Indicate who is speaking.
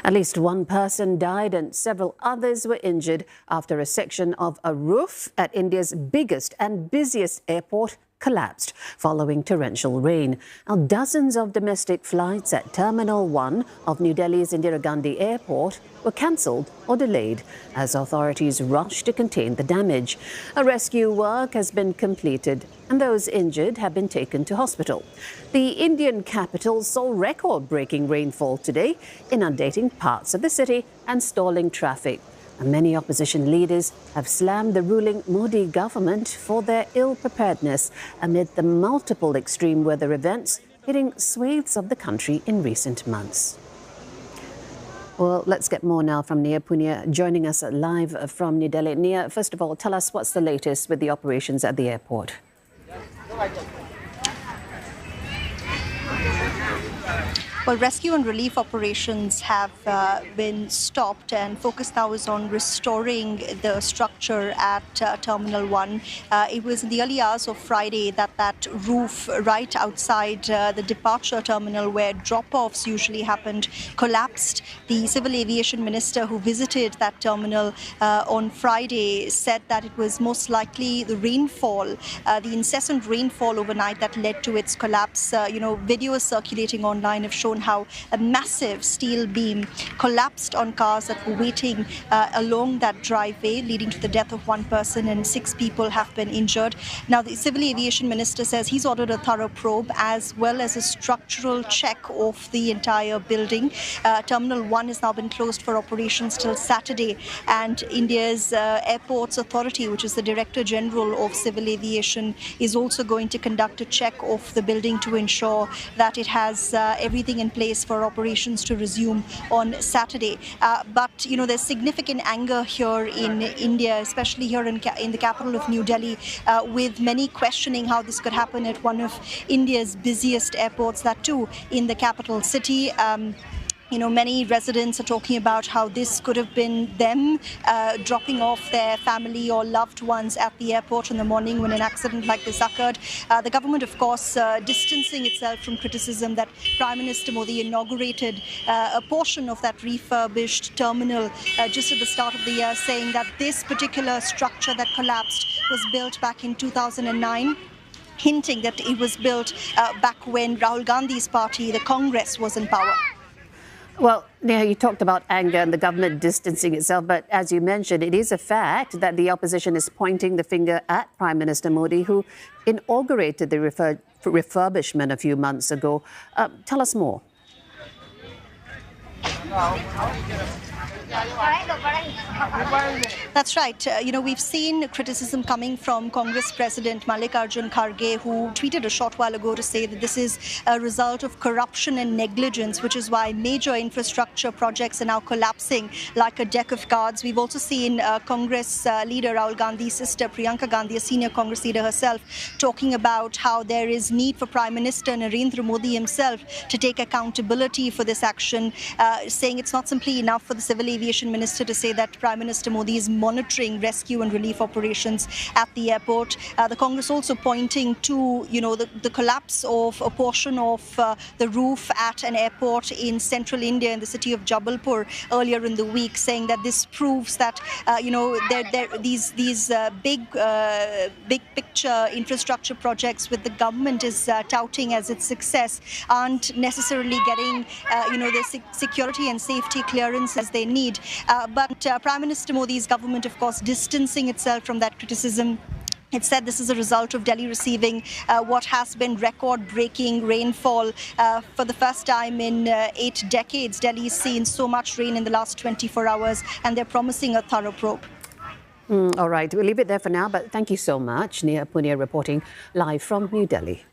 Speaker 1: At least one person died and several others were injured after a section of a roof at India's biggest and busiest airport collapsed following torrential rain. Now, dozens of domestic flights at Terminal 1 of New Delhi's Indira Gandhi Airport were cancelled or delayed as authorities rushed to contain the damage. A rescue work has been completed and those injured have been taken to hospital. The Indian capital saw record-breaking rainfall today, inundating parts of the city and stalling traffic. And many opposition leaders have slammed the ruling Modi government for their ill-preparedness amid the multiple extreme weather events hitting swathes of the country in recent months. Well, let's get more now from Neha Poonia, joining us live from New Delhi. Neha, first of all, tell us what's the latest with the operations at the airport.
Speaker 2: Well, rescue and relief operations have been stopped, and focus now is on restoring the structure at Terminal 1. It was in the early hours of Friday that roof right outside the departure terminal, where drop-offs usually happened, collapsed. The Civil Aviation Minister who visited that terminal on Friday said that it was most likely the rainfall, the incessant rainfall overnight that led to its collapse. Videos circulating online have shown how a massive steel beam collapsed on cars that were waiting along that driveway, leading to the death of one person and 6 people have been injured. Now, the Civil Aviation Minister says he's ordered a thorough probe as well as a structural check of the entire building. Terminal 1 has now been closed for operations till Saturday, and India's Airports Authority, which is the Director General of Civil Aviation, is also going to conduct a check of the building to ensure that it has everything in place for operations to resume on Saturday. But there's significant anger here in India, especially here in the capital of New Delhi, with many questioning how this could happen at one of India's busiest airports, that too in the capital city. Many residents are talking about how this could have been them dropping off their family or loved ones at the airport in the morning when an accident like this occurred. The government, of course, distancing itself from criticism that Prime Minister Modi inaugurated a portion of that refurbished terminal just at the start of the year, saying that this particular structure that collapsed was built back in 2009. Hinting that it was built back when Rahul Gandhi's party, the Congress, was in power.
Speaker 1: Well, Neha, you talked about anger and the government distancing itself, but as you mentioned, it is a fact that the opposition is pointing the finger at Prime Minister Modi, who inaugurated the refurbishment a few months ago. Tell us more.
Speaker 2: That's right. We've seen criticism coming from Congress President Mallikarjun Kharge, who tweeted a short while ago to say that this is a result of corruption and negligence, which is why major infrastructure projects are now collapsing like a deck of cards. We've also seen Congress leader Rahul Gandhi's sister Priyanka Gandhi, a senior Congress leader herself, talking about how there is need for Prime Minister Narendra Modi himself to take accountability for this action, saying it's not simply enough for the Civil Aviation Minister to say that Prime Minister Modi is monitoring rescue and relief operations at the airport. The Congress also pointing to, the collapse of a portion of the roof at an airport in central India in the city of Jabalpur earlier in the week, saying that this proves that, these big picture infrastructure projects with the government is touting as its success aren't necessarily getting, the security and safety clearance as they need. But Prime Minister Modi's government, of course, distancing itself from that criticism. It said this is a result of Delhi receiving what has been record-breaking rainfall for the first time in 8 decades. Delhi's seen so much rain in the last 24 hours, and they're promising a thorough probe.
Speaker 1: All right, we'll leave it there for now, but thank you so much. Neha Poonia reporting live from New Delhi.